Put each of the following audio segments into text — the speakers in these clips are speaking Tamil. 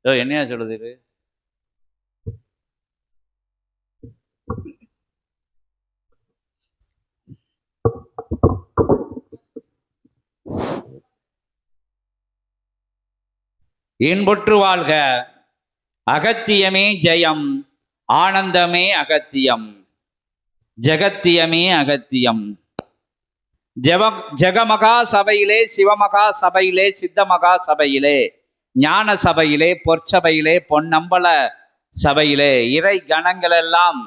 என்னையா சொல்லுது இது? இன்புற்று வாழ்க. அகத்தியமே ஜெயம், ஆனந்தமே அகத்தியம், ஜெகத்தியமே அகத்தியம். ஜெகமகா சபையிலே, சிவமகா சபையிலே, சித்தமகா சபையிலே, ஞான சபையிலே, பொற்சபையிலே, பொன்னம்பல சபையிலே இறை கணங்கள் எல்லாம்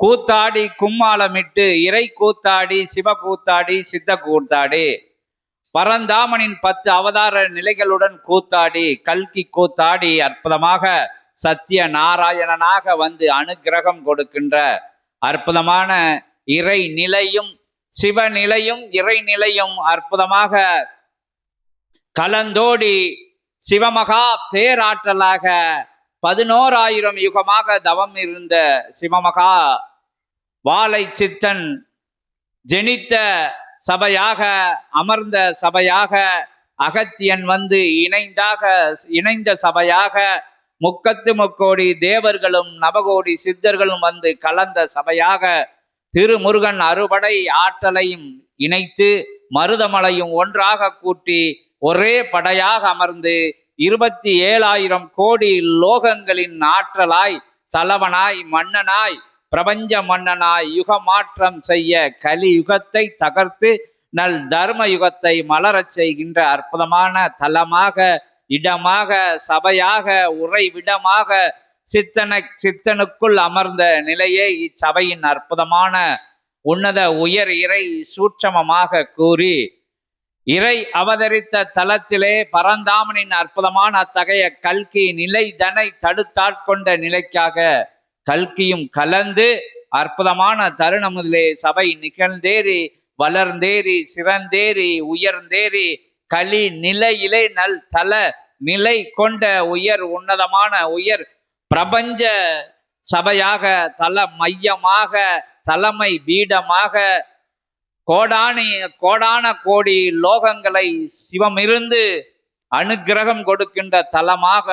கூத்தாடி கும்மாளமிட்டு இறை கூத்தாடி, சிவ கூத்தாடி, சித்த கூத்தாடி, பரந்தாமனின் 10 அவதார நிலைகளுடன் கூத்தாடி, கல்கி கூத்தாடி அற்புதமாக சத்திய நாராயணனாக வந்து அனுக்கிரகம் கொடுக்கின்ற அற்புதமான இறை நிலையும் சிவநிலையும் இறைநிலையும் அற்புதமாக கலந்தோடி சிவமகா பேராற்றலாக 11,000 யுகமாக தவம் இருந்த சிவமகா வாழை சித்தன் ஜெனித்த சபையாக, அமர்ந்த சபையாக, அகத்தியன் வந்து இணைந்த சபையாக, முக்கத்து முக்கோடி தேவர்களும் நவகோடி சித்தர்களும் வந்து கலந்த சபையாக, திருமுருகன் அறுபடை ஆற்றலையும் இணைத்து மருதமலையும் ஒன்றாக கூட்டி ஒரே படையாக அமர்ந்து 27,000 கோடி லோகங்களின் ஆற்றலாய், சலவனாய், மன்னனாய், பிரபஞ்ச மன்னனாய் யுக மாற்றம் செய்ய கலியுகத்தை தகர்த்து நல் தர்ம யுகத்தை மலரச் செய்கின்ற அற்புதமான தலமாக, இடமாக, சபையாக, உறைவிடமாக, சித்தனுக்குள் அமர்ந்த நிலையே இச்சபையின் அற்புதமான உன்னத உயர் இறை சூட்சமமாக கூறி, இறை அவதரித்த தலத்திலே பரந்தாமனின் அற்புதமான அத்தகைய கல்கி நிலை தனை தடுத்தாட்கொண்ட நிலைக்காக கல்கியும் கலந்து அற்புதமான தருணமுதிலே சபை நிகழ்ந்தேறி, வளர்ந்தேறி, சிறந்தேறி, உயர்ந்தேறி, களி நிலையிலே நல் தல நிலை கொண்ட உயர் உன்னதமான உயர் பிரபஞ்ச சபையாக, தல மையமாக, தலைமை பீடமாக, கோடான கோடி லோகங்களை சிவமிருந்து அனுக்கிரகம் கொடுக்கின்ற தலமாக,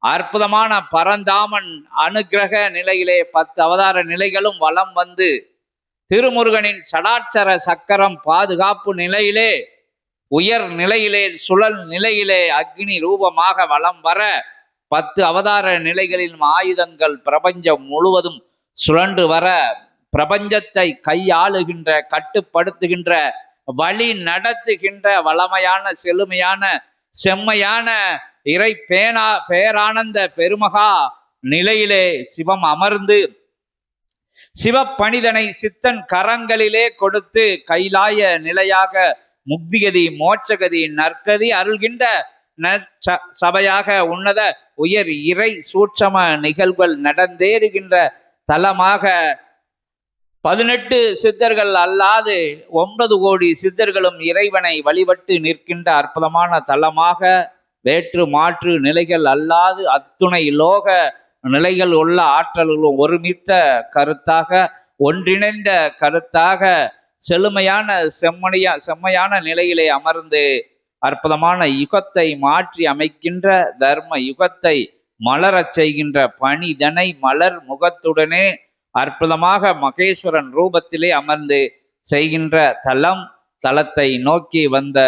அற்புதமான பரந்தாமன் அனுக்கிரக நிலையிலே 10 அவதார நிலைகளும் வலம் வந்து திருமுருகனின் சடாட்சர சக்கரம் பாதுகாப்பு நிலையிலே, உயர் நிலையிலே, சுழல் நிலையிலே அக்னி ரூபமாக வலம் வர 10 அவதார நிலைகளில் ஆயுதங்கள் பிரபஞ்சம் முழுவதும் சுழன்று வர, பிரபஞ்சத்தை கையாளுகின்ற, கட்டுப்படுத்துகின்ற, வழி நடத்துகின்ற வளமையான, செழுமையான, செம்மையான இறை பேரானந்த பெருமகா நிலையிலே சிவம் அமர்ந்து சிவப்பணிதனை சித்தன் கரங்களிலே கொடுத்து கைலாய நிலையாக முக்திகதி, மோட்சகதி, நற்கதி அருள்கின்ற சபையாக உன்னத உயர் இறை சூட்சம நிகழ்வுகள் நடந்தேறுகின்ற தலமாக 18 சித்தர்கள் அல்லாது 9 கோடி சித்தர்களும் இறைவனை வழிபட்டு நிற்கின்ற அற்புதமான தலமாக, வேற்று மாற்று நிலைகள் அல்லாது அத்துணை லோக நிலைகள் உள்ள ஆற்றல்களும் ஒருமித்த கருத்தாக, ஒன்றிணைந்த கருத்தாக, செழுமையான செம்மையான நிலையிலே அமர்ந்து அற்புதமான யுகத்தை மாற்றி அமைக்கின்ற, தர்ம யுகத்தை மலரச் செய்கின்ற பணிதனை மலர் முகத்துடனே அற்புதமாக மகேஸ்வரன் ரூபத்திலே அமர்ந்து செய்கின்ற தலத்தை நோக்கி வந்த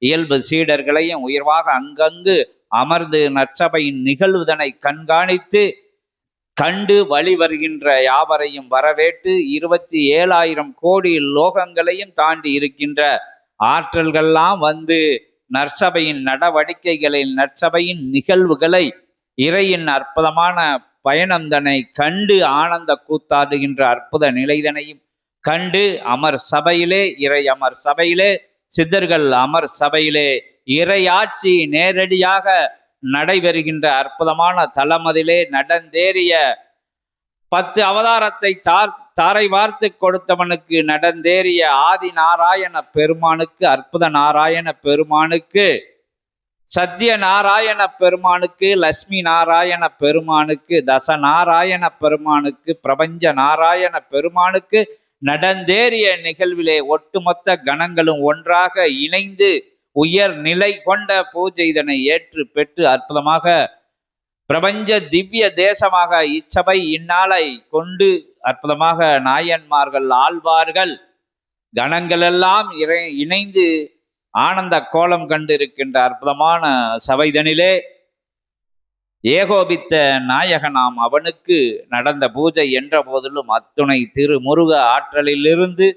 இயல்பு சீடர்களையும் உயர்வாக அங்கங்கு அமர்ந்து நற்சபையின் நிகழ்வுதனை கண்காணித்து கண்டு வழி வருகின்ற யாவரையும் வரவேற்று 27,000 கோடி லோகங்களையும் தாண்டி இருக்கின்ற ஆற்றல்கள்லாம் வந்து நற்சபையின் நடவடிக்கைகளில், நற்சபையின் நிகழ்வுகளை, இறையின் அற்புதமான பயணந்தனை கண்டு ஆனந்த கூத்தாடுகின்ற அற்புத நிலைதனையும் கண்டு அமர் சபையிலே, இறை அமர் சபையிலே, சித்தர்கள் அமர் சபையிலே இறையாட்சி நேரடியாக நடைபெறுகின்ற அற்புதமான தலமதிலே நடந்தேறிய 10 அவதாரத்தை தாரை வார்த்து கொடுத்தவனுக்கு நடந்தேறிய ஆதி நாராயண பெருமானுக்கு, அற்புத நாராயண பெருமானுக்கு, சத்திய நாராயண பெருமானுக்கு, லட்சுமி நாராயண பெருமானுக்கு, தச நாராயண பெருமானுக்கு, பிரபஞ்ச நாராயண பெருமானுக்கு நடந்தேறிய நிகழ்விலே ஒட்டுமொத்த கணங்களும் ஒன்றாக இணைந்து உயர் நிலை கொண்ட பூஜை இதனை ஏற்று பெற்று அற்புதமாக பிரபஞ்ச திவ்ய தேசமாக இச்சபை இந்நாளை கொண்டு அற்புதமாக நாயன்மார்கள் ஆழ்வார்கள் கணங்கள் எல்லாம் இணைந்து ஆனந்த கோலம் கண்டிருக்கின்ற அற்புதமான சபைதனிலே ஏகோபித்த நாயகனாம் அவனுக்கு நடந்த பூஜை என்ற போதிலும் அத்துணை திருமுருக ஆற்றலிலிருந்து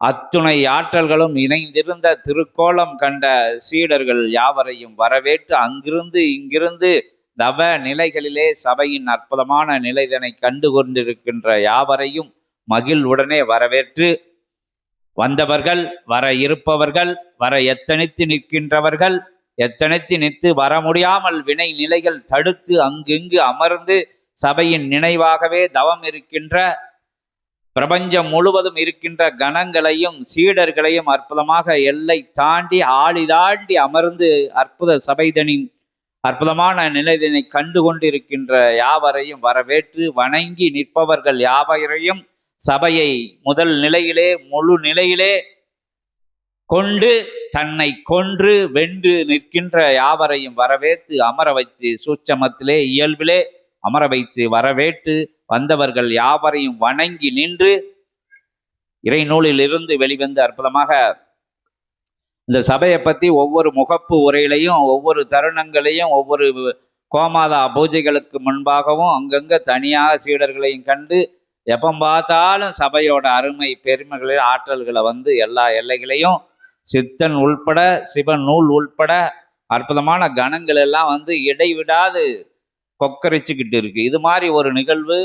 அத்துணை ஆற்றல்களும் இணைந்திருந்த திருக்கோலம் கண்ட சீடர்கள் யாவரையும் வரவேற்று அங்கிருந்து இங்கிருந்து தவ நிலைகளிலே சபையின் அற்புதமான நிலைதனை கண்டு கொண்டிருக்கின்ற யாவரையும் மகிழ்வுடனே வரவேற்று வந்தவர்கள், வர இருப்பவர்கள், வர எத்தனித்து நிற்கின்றவர்கள், எத்தனித்து நிற்று வர முடியாமல் வினை நிலைகள் தடுத்து அங்கிங்கு அமர்ந்து சபையின் நினைவாகவே தவம் இருக்கின்ற பிரபஞ்சம் முழுவதும் இருக்கின்ற கணங்களையும் சீடர்களையும் அற்புதமாக எல்லை தாண்டி ஆளி தாண்டி அமர்ந்து அற்புத சபைதனின் அற்புதமான நிலைதனை கண்டு கொண்டிருக்கின்ற யாவரையும் வரவேற்று வணங்கி நிற்பவர்கள் யாவரையும் சபையை முதல் நிலையிலே முழு நிலையிலே கொண்டு தன்னை கொன்று வென்று நிற்கின்ற யாவரையும் வரவேற்று அமர வைத்து சூட்சமத்திலே இயல்பிலே அமர வைத்து வரவேற்று வந்தவர்கள் யாவரையும் வணங்கி நின்று இறைநூலில் இருந்து வெளிவந்து அற்புதமாக இந்த சபையை பற்றி ஒவ்வொரு முகப்பு உரையிலையும் ஒவ்வொரு தருணங்களையும் ஒவ்வொரு கோமாதா பூஜைகளுக்கு முன்பாகவும் அங்கங்கே தனியாக சீடர்களையும் கண்டு எப்போ பார்த்தாலும் சபையோட அருமை பெருமைகளை ஆற்றல்களை வந்து எல்லா எல்லைகளையும் சித்தன் உள்பட சிவன் நூல் உள்பட அற்புதமான கணங்கள் எல்லாம் வந்து இடைவிடாது கொக்கரிச்சுக்கிட்டு இருக்கு. இது மாதிரி ஒரு நிகழ்வு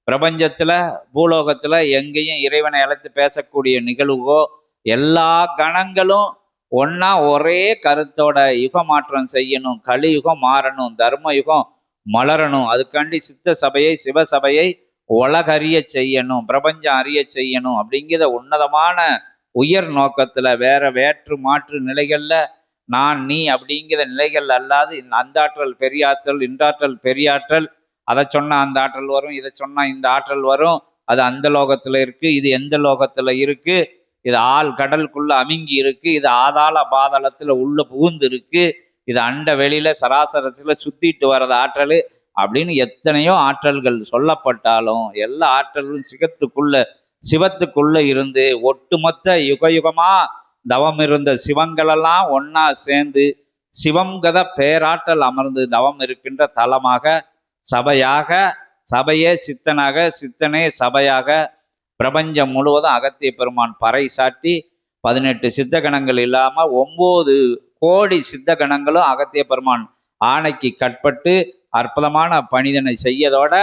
பிரபஞ்சத்துல பூலோகத்துல எங்கேயும் இறைவனை அழைத்து பேசக்கூடிய நிகழ்வோ எல்லா கணங்களும் ஒன்னா ஒரே கருத்தோட யுக மாற்றம் செய்யணும், கலியுகம் மாறணும், தர்ம யுகம் மலரணும், அதுக்காண்டி சித்த சபையை சிவசபையை உலகறிய செய்யணும், பிரபஞ்சம் அறிய செய்யணும் அப்படிங்கிற உன்னதமான உயர் நோக்கத்துல வேற்று மாற்று நிலைகள்ல நான் நீ அப்படிங்கிற நிலைகள் அல்லாது அந்த ஆற்றல் பெரியாற்றல், இன்றாற்றல் பெரியாற்றல், அதை சொன்னா அந்த ஆற்றல் வரும், இதை சொன்னா இந்த ஆற்றல் வரும், அது அந்த லோகத்துல இருக்கு, இது எந்த லோகத்துல இருக்கு, இது ஆள் கடலுக்குள்ள அமுங்கி இருக்கு, இது ஆதாள பாதாளத்துல உள்ள புகுந்து இருக்கு, இது அண்ட வெளியில சராசரத்துல சுத்திட்டு வர்றது ஆற்றல் அப்படின்னு எத்தனையோ ஆற்றல்கள் சொல்லப்பட்டாலும் எல்லா ஆற்றலும் சிவத்துக்குள்ள இருந்து ஒட்டுமொத்த யுகயுகமா தவம் இருந்த சிவங்களெல்லாம் ஒன்னா சேர்ந்து சிவங்கத பேராற்றல் அமர்ந்து தவம் இருக்கின்ற தலமாக சபையாக, சபையே சித்தனாக, சித்தனே சபையாக பிரபஞ்சம் முழுவதும் அகத்திய பெருமான் பறை சாட்டி 18 சித்த கணங்கள் இல்லாம 9 கோடி சித்த கணங்களும் அகத்திய பெருமான் ஆணைக்கு கட்பட்டு அற்புதமான பணிதனை செய்யதோட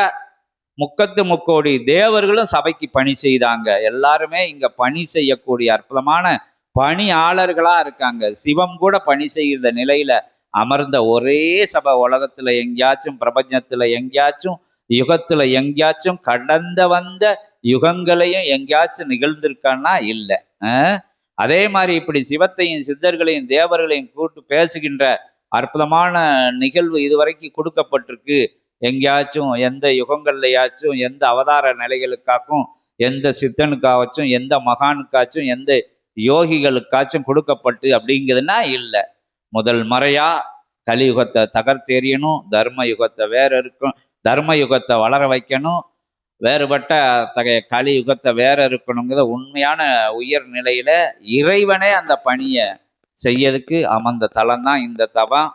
33 தேவர்களும் சபைக்கு பணி செய்தாங்க. எல்லாருமே இங்க பணி செய்யக்கூடிய அற்புதமான பணியாளர்களா இருக்காங்க. சிவம் கூட பணி செய்கிற நிலையில அமர்ந்த ஒரே சபை உலகத்துல எங்கேயாச்சும், பிரபஞ்சத்துல எங்கேயாச்சும், யுகத்துல எங்கேயாச்சும், கடந்த வந்த யுகங்களையும் எங்கேயாச்சும் நிகழ்ந்திருக்கான்னா இல்லை. அதே மாதிரி இப்படி சிவத்தையும் சித்தர்களையும் தேவர்களையும் கூட்டு பேசுகின்ற அற்புதமான நிகழ்வு இதுவரைக்கும் கொடுக்கப்பட்டிருக்கு. எங்கேயாச்சும் எந்த யுகங்கள்லையாச்சும் எந்த அவதார நிலைகளுக்காச்சும் எந்த சித்தனுக்காச்சும் எந்த மகானுக்காச்சும் எந்த யோகிகளுக்காச்சும் கொடுக்கப்பட்டு அப்படிங்கிறதுனா இல்லை. முதல் முறையா கலியுகத்தை தகர்த்தெறியணும், தர்ம யுகத்தை வேற இருக்கும், தர்ம யுகத்தை வளர வைக்கணும், வேறுபட்ட அத்தகைய கலியுகத்தை வேற இருக்கணுங்கிற உண்மையான உயர் நிலையில இறைவனே அந்த பணியை செய்யறதுக்கு அமர்ந்த தலம் தான் இந்த தவம்.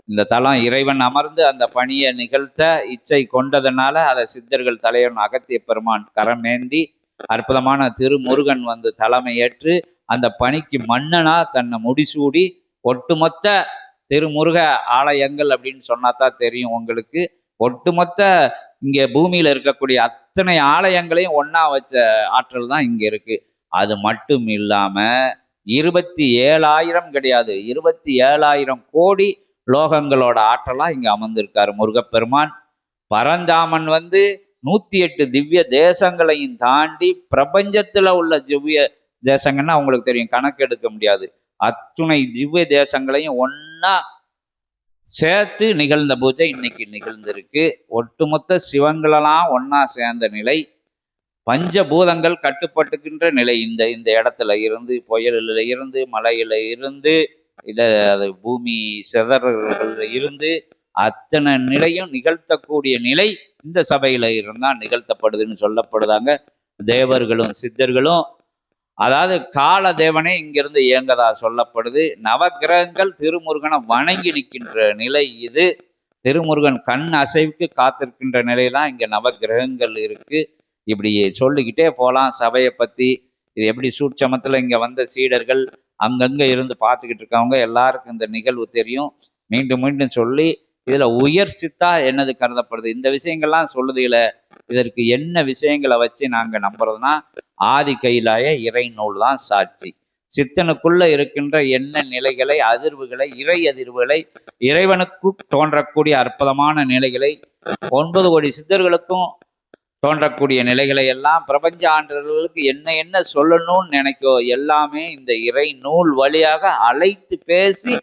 இந்த தலம் இறைவன் அமர்ந்து அந்த பணியை நிகழ்த்த இச்சை கொண்டதுனால அதை சித்தர்கள் தலைவன் அகத்திய பெருமான் கரமேந்தி அற்புதமான திருமுருகன் வந்து தலைமை ஏற்று அந்த பணிக்கு மன்னனா தன்னை முடிசூடி ஒட்டுமொத்த திருமுருக ஆலயங்கள் அப்படின்னு சொன்னாதான் தெரியும் உங்களுக்கு. ஒட்டுமொத்த இங்க பூமியில இருக்கக்கூடிய அத்தனை ஆலயங்களையும் ஒன்னா வச்ச ஆற்றல் தான் இங்க இருக்கு. அது மட்டும் இல்லாம 27,000 கிடையாது, 27,000 கோடி லோகங்களோட ஆற்றலா இங்க அமர்ந்திருக்காரு முருகப்பெருமான். பரந்தாமன் வந்து 108 திவ்ய தேசங்களையும் தாண்டி பிரபஞ்சத்துல உள்ள திவ்ய தேசங்கள்னா உங்களுக்கு தெரியும், கணக்கெடுக்க முடியாது. அத்துணை திவ்ய தேசங்களையும் ஒன்னா சேர்த்து நிகழ்ந்த பூஜை இன்னைக்கு நிகழ்ந்திருக்கு. ஒட்டுமொத்த சிவங்களெல்லாம் ஒன்னா சேர்ந்த நிலை, பஞ்சபூதங்கள் கட்டுப்பட்டுக்கின்ற நிலை இந்த இடத்துல இருந்து, புயலில் இருந்து, மலையில இருந்து, அது பூமி சிதறல்ல இருந்து அத்தனை நிலையும் நிகழ்த்தக்கூடிய நிலை இந்த சபையில இருந்தால் நிகழ்த்தப்படுதுன்னு சொல்லப்படுதாங்க. தேவர்களும் சித்தர்களும், அதாவது கால தேவனே இங்கிருந்து இயங்கதா சொல்லப்படுது. நவகிரகங்கள் திருமுருகனை வணங்கி நிற்கின்ற நிலை இது. திருமுருகன் கண் அசைவுக்கு காத்திருக்கின்ற நிலையெல்லாம் இங்க நவகிரகங்கள் இருக்கு. இப்படி சொல்லிக்கிட்டே போகலாம் சபையை பத்தி. இது எப்படி சூட்சமத்துல இங்க வந்த சீடர்கள் அங்கங்க இருந்து பார்த்துக்கிட்டு இருக்கவங்க எல்லாருக்கும் இந்த நிகழ்வு தெரியும். மீண்டும் மீண்டும் சொல்லி இதுல உயர் சித்தா என்னது கருதப்படுது, இந்த விஷயங்கள்லாம் சொல்லுதுல. இதற்கு என்ன விஷயங்களை வச்சு நாங்க நம்புறதுன்னா, ஆதி கைலாய இறை நூல் தான் சாட்சி. சித்தனுக்குள்ள இருக்கின்ற என்ன நிலைகளை, அதிர்வுகளை, இறை அதிர்வுகளை, இறைவனுக்கு தோன்றக்கூடிய அற்புதமான நிலைகளை, 9 கோடி சித்தர்களுக்கும் தோன்றக்கூடிய நிலைகளை எல்லாம், பிரபஞ்ச ஆண்டவர்களுக்கு என்ன என்ன சொல்லணும்னு நினைக்கோ எல்லாமே இந்த இறை நூல் வழியாக அழைத்து பேசி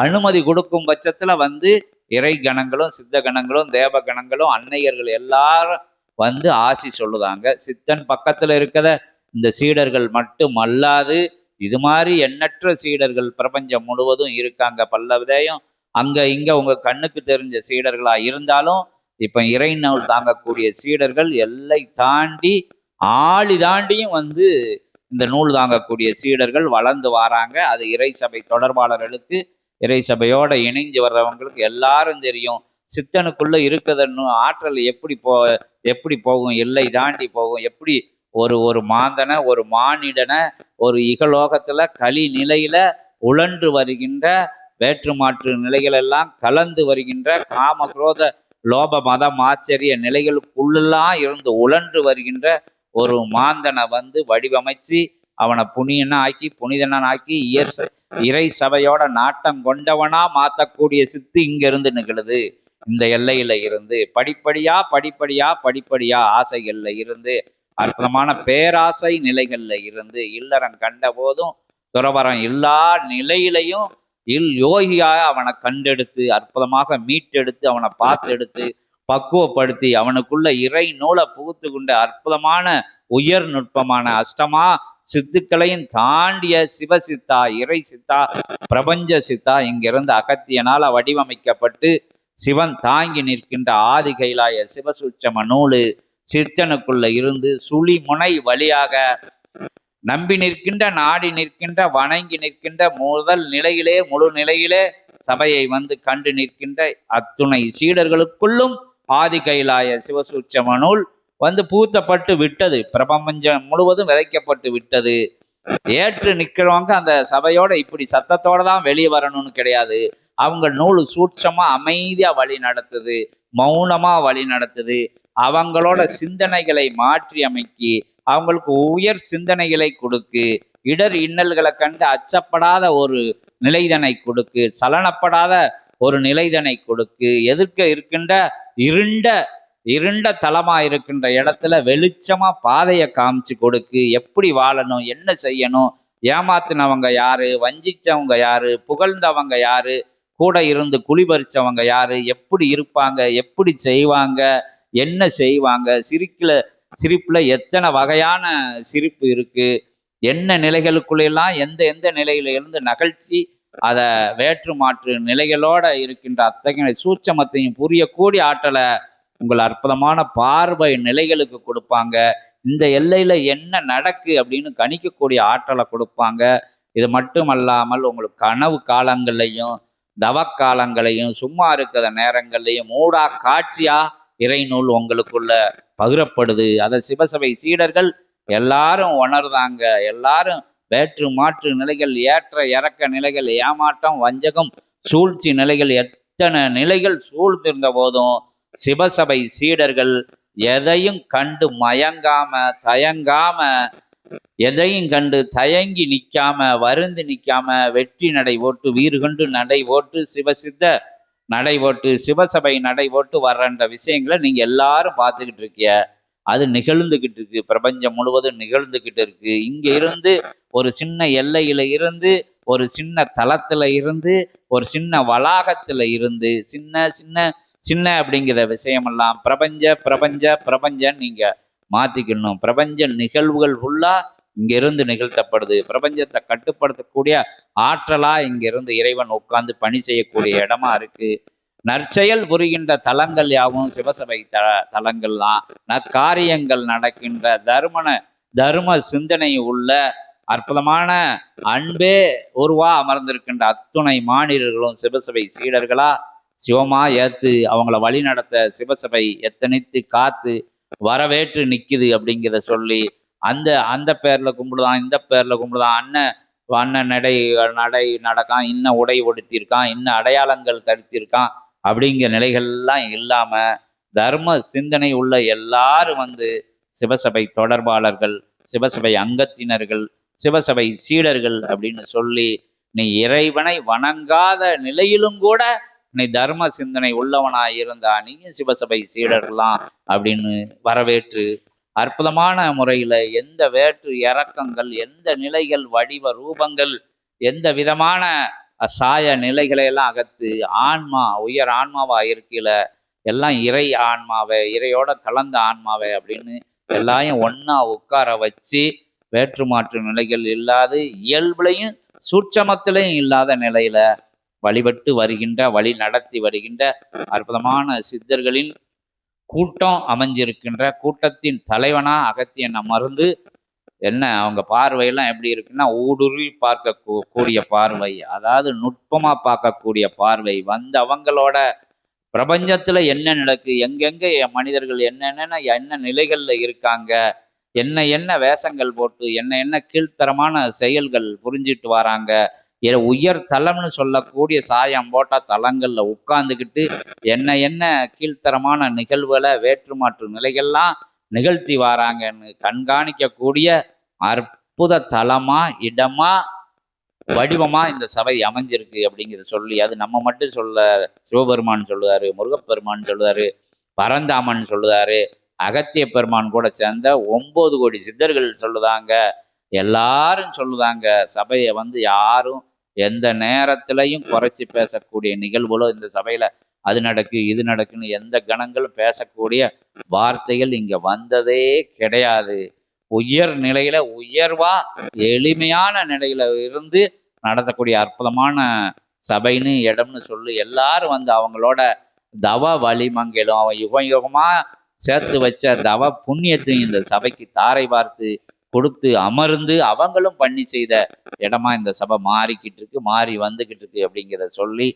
அனுமதி கொடுக்கும் பட்சத்துல வந்து இறை கணங்களும் சித்த கணங்களும் தேவ கணங்களும் அன்னையர்கள் எல்லாரும் வந்து ஆசி சொல்லுதாங்க. சித்தன் பக்கத்துல இருக்கிற இந்த சீடர்கள் மட்டும் அல்லாது இது மாதிரி எண்ணற்ற சீடர்கள் பிரபஞ்சம் முழுவதும் இருக்காங்க. பல்லவிதையும் அங்க இங்க உங்க கண்ணுக்கு தெரிஞ்ச சீடர்களா இருந்தாலும் இப்ப இறை நூல் தாங்கக்கூடிய சீடர்கள் எல்லை தாண்டி ஆழி தாண்டியும் வந்து இந்த நூல் தாங்கக்கூடிய சீடர்கள் வளர்ந்து வராங்க. அது இறை சபை தொடர்பாளர்களுக்கு, இறை சபையோட இணைஞ்சு வர்றவங்களுக்கு எல்லாரும் தெரியும். சித்தனுக்குள்ள இருக்கிறதன்னு ஆற்றல் எப்படி போகும், எல்லை தாண்டி போகும். எப்படி ஒரு மாந்தனை, ஒரு மானிடனை ஒரு இகலோகத்துல களி நிலையில உழன்று வருகின்ற வேற்று மாற்று நிலைகள் எல்லாம் கலந்து வருகின்ற காம குரோத லோப மதம் ஆச்சரிய நிலைகளுக்குள்ளெல்லாம் இருந்து உழன்று வருகின்ற ஒரு மாந்தனை வந்து வடிவமைச்சு அவனை புனியனா ஆக்கி புனிதனான் ஆக்கி இறை சபையோட நாட்டம் கொண்டவனா மாத்தக்கூடிய சித்து இங்கிருந்து நிகழுது. இந்த எல்லையில இருந்து படிப்படியா ஆசைகள்ல இருந்து, அற்புதமான பேராசை நிலைகள்ல இருந்து, இல்லறம் கண்ட போதும் துறவரம் இல்லா நிலையிலையும் யோகியாக அவனை கண்டெடுத்து அற்புதமாக மீட்டெடுத்து அவனை பார்த்தெடுத்து பக்குவப்படுத்தி அவனுக்குள்ள இறை நூலை புகுத்து கொண்ட அற்புதமான உயர் நுட்பமான அஷ்டமா சித்துக்களையும் தாண்டிய சிவசித்தா, இறை சித்தா, பிரபஞ்ச சித்தா இங்கிருந்து அகத்தியனால வடிவமைக்கப்பட்டு சிவன் தாங்கி நிற்கின்ற ஆதி கைலாய சிவசூட்சம நூலு சித்தனுக்குள்ள இருந்து சுழி முனை வழியாக நம்பி நிற்கின்ற, நாடி நிற்கின்ற, வணங்கி நிற்கின்ற, முதல் நிலையிலே முழு நிலையிலே சபையை வந்து கண்டு நிற்கின்ற அத்துணை சீடர்களுக்குள்ளும் ஆதி கைலாய சிவசூட்சம நூல் வந்து பூத்தப்பட்டு விட்டது. பிரபஞ்சம் முழுவதும் விதைக்கப்பட்டு விட்டது. ஏற்று நிற்கிறவங்க அந்த சபையோட இப்படி சத்தத்தோட தான் வெளியே வரணும்னு கிடையாது. அவங்க நூல் சூட்சமா அமைதியா வழி நடத்துது, மௌனமா வழி நடத்துது. அவங்களோட சிந்தனைகளை மாற்றி அமைக்கி அவங்களுக்கு உயர் சிந்தனைகளை கொடுக்கு, இடர் இன்னல்களை கண்டு அச்சப்படாத ஒரு நிலைதனை கொடுக்கு, சலனப்படாத ஒரு நிலைதனை கொடுக்கு, எதிர்க்க இருக்கின்ற இருண்ட தளமா இருக்கின்ற இடத்துல வெளிச்சமா பாதையை காமிச்சு கொடுக்கு. எப்படி வாழணும், என்ன செய்யணும், ஏமாத்தினவங்க யாரு, வஞ்சிச்சவங்க யாரு, புகழ்ந்தவங்க யாரு, கூட இருந்து குளிபறிச்சவங்க யாரு, எப்படி இருப்பாங்க, எப்படி செய்வாங்க, என்ன செய்வாங்க, சிரிப்புல எத்தனை வகையான சிரிப்பு இருக்கு, என்ன நிலைகளுக்குள்ளெல்லாம் எந்த நிலையில இருந்து நகழ்ச்சி அதை வேற்று மாற்று நிலைகளோட இருக்கின்ற அத்தகைய சூட்சமத்தையும் புரியக்கூடிய ஆற்றலை உங்கள் அற்புதமான பார்வை நிலைகளுக்கு கொடுப்பாங்க. இந்த எல்லையில என்ன நடக்கு அப்படின்னு கணிக்கக்கூடிய ஆற்றலை கொடுப்பாங்க. இது மட்டும் அல்லாமல் உங்களுக்கு கனவு காலங்கள்லையும் தவக்காலங்களையும் சும்மா இருக்கிற நேரங்கள்லையும் மூடா காட்சியா இறை நூல் உங்களுக்குள்ள பகிரப்படுது. அதை சிவசபை சீடர்கள் எல்லாரும் உணர்ந்தாங்க. எல்லாரும் வேற்று மாற்று நிலைகள், ஏற்ற இறக்க நிலைகள், ஏமாற்றம், வஞ்சகம், சூழ்ச்சி நிலைகள், எத்தனை நிலைகள் சூழ்ந்திருந்த போதும் சிவசபை சீடர்கள் எதையும் கண்டு மயங்காம தயங்காம, எதையும் கண்டு தயங்கி நிற்காம வருந்து நிற்காம வெற்றி நடை ஓட்டு, வீறு கண்டு நடை ஓட்டு, சிவசித்த நடை ஓட்டு, சிவசபை நடை ஓட்டு வர்றன்ற விஷயங்களை நீங்க எல்லாரும் பார்த்துக்கிட்டு இருக்கிய. அது நிகழ்ந்துகிட்டு இருக்கு, பிரபஞ்சம் முழுவதும் நிகழ்ந்துகிட்டு இருக்கு. இங்க இருந்து ஒரு சின்ன எல்லையில இருந்து, ஒரு சின்ன தளத்துல இருந்து, ஒரு சின்ன வளாகத்துல இருந்து, சின்ன சின்ன சின்ன அப்படிங்கிற விஷயமெல்லாம் பிரபஞ்சம் நீங்க மாத்திக்கணும். பிரபஞ்ச நிகழ்வுகள் ஃபுல்லா இங்க இருந்து நிகழ்த்தப்படுது. பிரபஞ்சத்தை கட்டுப்படுத்தக்கூடிய ஆற்றலா இங்க இருந்து இறைவன் உட்கார்ந்து பணி செய்யக்கூடிய இடமா இருக்கு. நற்செயல் புரிகின்ற தலங்கள் யாவும் சிவசபை தலங்கள் தான். நற்காரியங்கள் நடக்கின்ற தர்ம சிந்தனை உள்ள அற்புதமான அன்பே உருவா அமர்ந்திருக்கின்ற அத்துணை மாநிலர்களும் சிவசபை சீடர்களா சிவமா ஏத்து அவங்கள வழி நடத்த சிவசபை எத்தனைத்து காத்து வரவேற்று நிக்குது அப்படிங்கிறத சொல்லி அந்த அந்த பேர்ல கும்பிடுதான், இந்த பேர்ல கும்பிடுதான், அண்ணன் நடை நடக்கான், இன்ன உடை உடுத்திருக்கான், இன்ன அடையாளங்கள் தரித்திருக்கான் அப்படிங்கிற நிலைகள்லாம் இல்லாம தர்ம சிந்தனை உள்ள எல்லாரும் வந்து சிவசபை தொடர்பாளர்கள், சிவசபை அங்கத்தினர்கள், சிவசபை சீடர்கள் அப்படின்னு சொல்லி நீ இறைவனை வணங்காத நிலையிலும் கூட நீ தர்ம சிந்தனை உள்ளவனாய் இருந்தா நீங்க சிவசபை சீடர்களாம் அப்படின்னு வரவேற்று அற்புதமான முறையில எந்த வேற்று இறக்கங்கள், எந்த நிலைகள், வடிவ ரூபங்கள், எந்த விதமான சாய நிலைகளை எல்லாம் அகத்து ஆன்மா உயர் ஆன்மாவா இருக்கல எல்லாம் இறை ஆன்மாவை, இறையோட கலந்த ஆன்மாவை அப்படின்னு எல்லாரையும் ஒன்னா உட்கார வச்சு வேற்று மாற்று நிலைகள் இல்லாது இயல்புலையும் சூட்சமத்திலையும் இல்லாத நிலையில வழிபட்டு வருகின்ற, வழி நடத்தி வருகின்ற அற்புதமான சித்தர்களின் கூட்டம் அமைஞ்சிருக்கின்ற கூட்டத்தின் தலைவனா அகத்தியன் அமர்ந்து என்ன அவங்க பார்வையெல்லாம் எப்படி இருக்குன்னா ஊடுருவி பார்க்க கூடிய பார்வை, அதாவது நுட்பமா பார்க்கக்கூடிய பார்வை, வந்து அவங்களோட பிரபஞ்சத்துல என்ன நடக்கு, எங்கெங்க மனிதர்கள் என்ன நிலைகள்ல இருக்காங்க, என்ன வேஷங்கள் போட்டு என்ன கீழ்த்தரமான செயல்கள் புரிஞ்சிட்டு வராங்க, உயர் தலம்னு சொல்லக்கூடிய சாயம் போட்ட தலங்கள்ல உட்கார்ந்துக்கிட்டு என்ன கீழ்த்தரமான நிகழ்வுகளை வேற்று மாற்று நிலைகள்லாம் நிகழ்த்தி வராங்கன்னு கண்காணிக்கக்கூடிய அற்புத தலமா இடமா வடிவமா இந்த சபை அமைஞ்சிருக்கு அப்படிங்கிறத சொல்லி அது நம்ம மட்டும் சொல்ல சிவபெருமான் சொல்லுவாரு, முருகப்பெருமான் சொல்லுவாரு, பரந்தாமன் சொல்லுவாரு, அகத்திய பெருமான் கூட சேர்ந்த 9 கோடி சித்தர்கள் சொல்லுதாங்க, எல்லாரும் சொல்லுதாங்க. சபையை வந்து யாரும் எந்த நேரத்திலையும் குறைச்சி பேசக்கூடிய நிகழ்வுகளோ இந்த சபையில அது நடக்கு இது நடக்குன்னு எந்த கணங்களும் பேசக்கூடிய வார்த்தைகள் இங்க வந்ததே கிடையாது. உயர் நிலையில உயர்வா எளிமையான நிலையில இருந்து நடத்தக்கூடிய அற்புதமான சபைன்னு இடம்னு சொல்லி எல்லாரும் வந்து அவங்களோட தவ வழிமங்களும் அவன் யுகமா சேர்த்து வச்ச தவ புண்ணியத்தையும் இந்த சபைக்கு தாரை பார்த்து கொடுத்து அமர்ந்து அவங்களும் பண்ணி செய்த இடமா இந்த சபை மாறிக்கிட்டு இருக்கு, மாறி வந்துகிட்டு இருக்கு அப்படிங்கிறத சொல்லி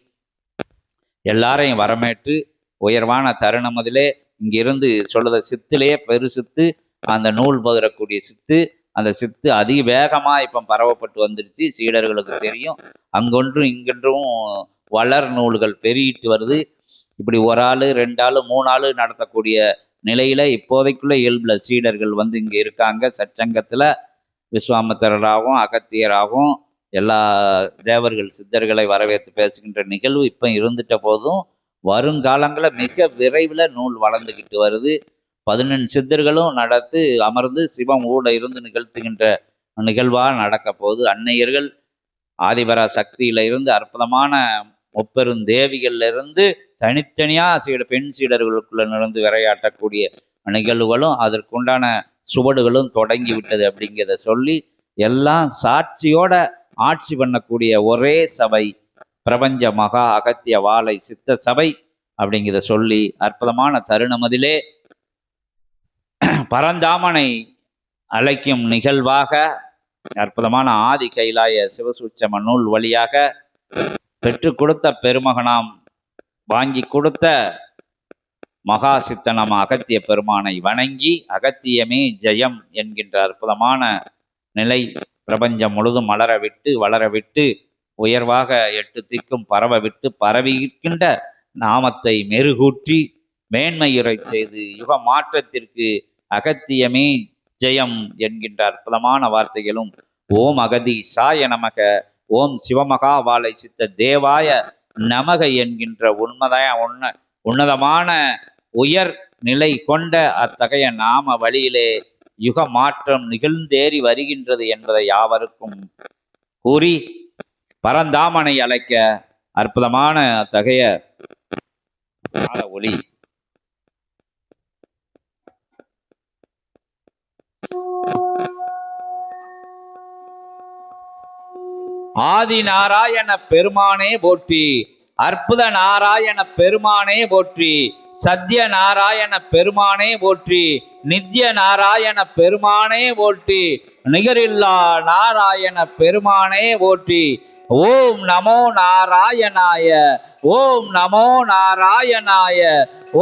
எல்லாரையும் வரமேற்று உயர்வான தருணம் அதிலே இங்கிருந்து சொல்லுத சித்திலேயே பெரு சித்து, அந்த நூல் பகிரக்கூடிய சித்து, அந்த சித்து அதிவேகமா இப்ப பரவப்பட்டு வந்துருச்சு, சீடர்களுக்கு தெரியும். அங்கொன்றும் இங்கொன்றும் வளர் நூல்கள் பெருகிட்டு வருது. இப்படி ஒரு ஆளு 2 ஆளு 3 ஆளு நடத்தக்கூடிய நிலையில இப்போதைக்குள்ள இயல்புல சீடர்கள் வந்து இங்க இருக்காங்க. சச்சங்கத்துல விஸ்வாமித்திரராகவும் அகத்தியராகவும் எல்லா தேவர்கள் சித்தர்களை வரவேற்று பேசுகின்ற நிகழ்வு இப்ப இருந்துட்ட போதும் வருங்காலங்களில் மிக விரைவில் நூல் வளர்ந்துக்கிட்டு வருது. 18 சித்தர்களும் நடத்து அமர்ந்து சிவம் ஊட இருந்து நிகழ்த்துகின்ற நிகழ்வாக நடக்க போகுது. அன்னையர்கள் ஆதிபரா சக்தியில இருந்து அற்புதமான முப்பெரும் தேவிகள்ல இருந்து தனித்தனியா பெண் சீடர்களுக்குள்ள நடந்து விளையாட்டக்கூடிய நிகழ்வுகளும் அதற்குண்டான சுவடுகளும் தொடங்கி விட்டது அப்படிங்கிறத சொல்லி எல்லாம் சாட்சியோட ஆட்சி பண்ணக்கூடிய ஒரே சபை பிரபஞ்ச மகா அகத்திய வாழை சித்த சபை அப்படிங்கிறத சொல்லி அற்புதமான தருணமதிலே பரந்தாமனை அழைக்கும் நிகழ்வாக அற்புதமான ஆதி கைலாய சிவசூட்சம நூல் வழியாக பெற்று கொடுத்த பெருமகனாம் வாங்கி கொடுத்த மகா சித்தனம் அகத்திய பெருமானை வணங்கி அகத்தியமே ஜெயம் என்கின்ற அற்புதமான நிலை பிரபஞ்சம் முழுதும் வளரவிட்டு உயர்வாக 8 திக்கும் பரவவிட்டு பரவியிருக்கின்ற நாமத்தை மெருகூற்றி மேன்மையுறை செய்து யுக மாற்றத்திற்கு அகத்தியமே ஜெயம் என்கின்ற அற்புதமான வார்த்தைகளும் ஓம் அகதி சாய நமக, ஓம் சிவமகா வாழை சித்த தேவாய நமக என்கின்ற உன்னதமான உயர் நிலை கொண்ட அத்தகைய நாம வழியிலே யுக மாற்றம் நிகழ்ந்தேறி வருகின்றது என்பதை யாவருக்கும் கூறி பரந்தாமனை அழைக்க அற்புதமான அத்தகைய ஒளி ஆதி நாராயண பெருமானே போற்றி, அற்புத நாராயண பெருமானே போற்றி, சத்ய நாராயண பெருமானே போற்றி, நித்ய நாராயண பெருமானே போற்றி, நிகரில்லா நாராயண பெருமானே போற்றி. ஓம் நமோ நாராயணாய, ஓம் நமோ நாராயணாய,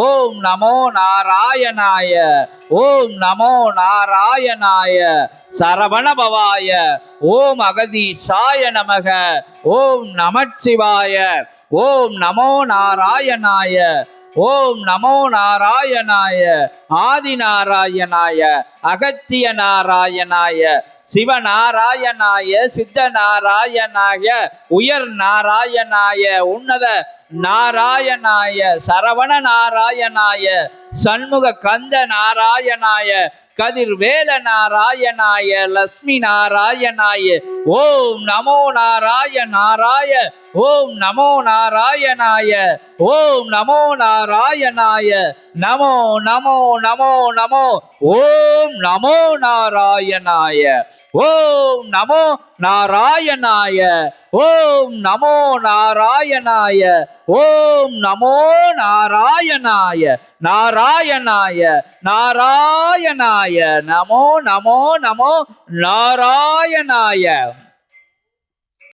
ஓம் நமோ நாராயணாய, ஓம் நமோ நாராயணாய. சரவண பவாய, ஓம் அகதீஷாய நமக, ஓம் நமச்சிவாய, ஓம் நமோ நாராயணாய, ஓம் நமோ நாராயணாய. ஆதி நாராயணாய, அகத்திய நாராயணாய, சிவநாராயணாய, சித்த நாராயணாய, உயர் நாராயணாய, உன்னத நாராயணாய, சரவண நாராயணாய, சண்முக கந்த நாராயணாய, கதிர்வேல நாராயணாய, லட்சுமி நாராயணாய. ஓம் நமோ நாராயணாய, ஓம் நமோ நாராயணாய, ஓம் நமோ நாராயணாய. நமோ நமோ நமோ நமோ. ஓம் நமோ நாராயணாய, ஓம் நமோ நாராயணாய, ஓம் நமோ நாராயணாய, ஓம் நமோ நாராயணாய, நாராயணாய நாராயணாய. நமோ நமோ நமோ நாராயணாய.